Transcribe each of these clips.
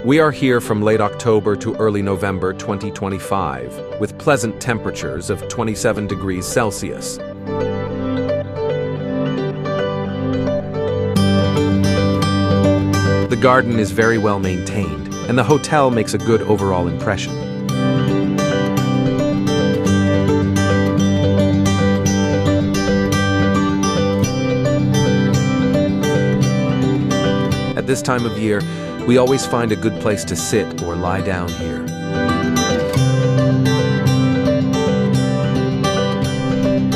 We are here from late October to early November 2025, with pleasant temperatures of 27 degrees Celsius. The garden is very well maintained, and the hotel makes a good overall impression. At this time of year, we always find a good place to sit or lie down here.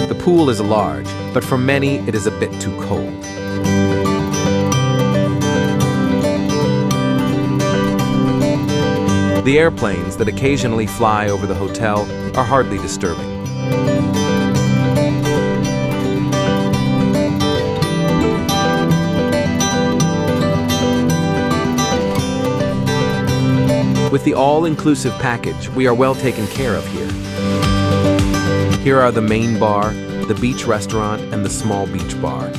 The pool is large, but for many it is a bit too cold. The airplanes that occasionally fly over the hotel are hardly disturbing. With the all-inclusive package, we are well taken care of here. Here are the main bar, the beach restaurant, and the small beach bar.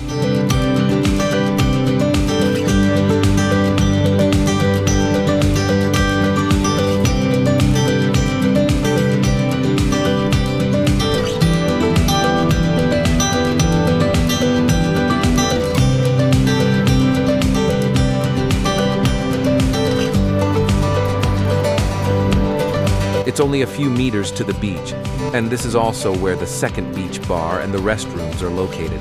It's only a few meters to the beach, and this is also where the second beach bar and the restrooms are located.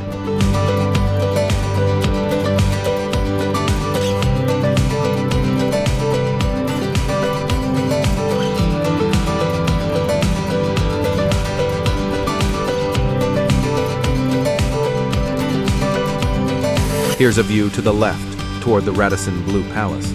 Here's a view to the left, toward the Radisson Blu Palace.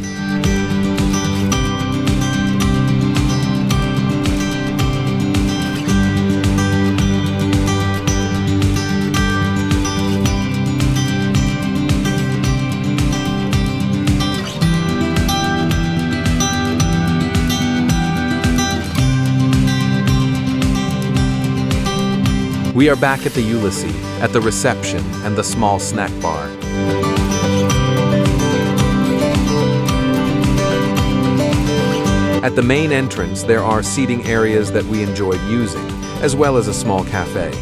We are back at the Ulysse, at the reception and the small snack bar. At the main entrance, there are seating areas that we enjoyed using, as well as a small cafe.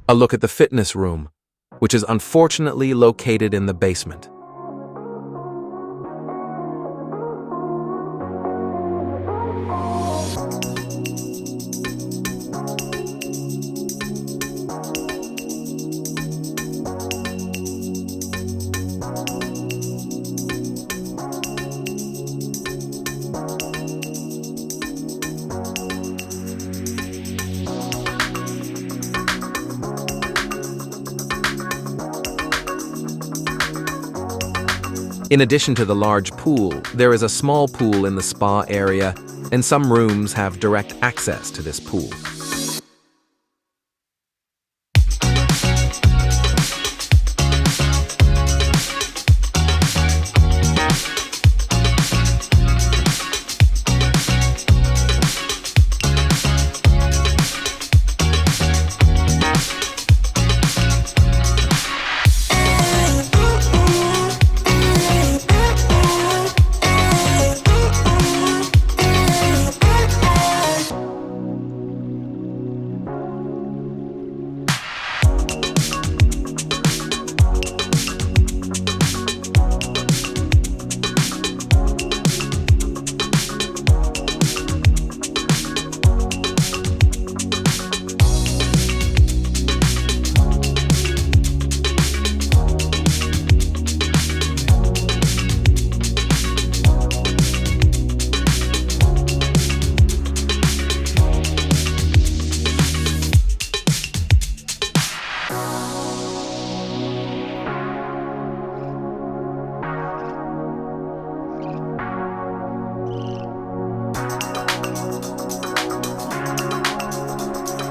A look at the fitness room, which is unfortunately located in the basement. In addition to the large pool, there is a small pool in the spa area, and some rooms have direct access to this pool.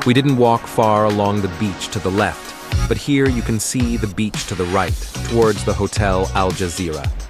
We didn't walk far along the beach to the left, but here you can see the beach to the right, towards the Hotel Al Jazeera.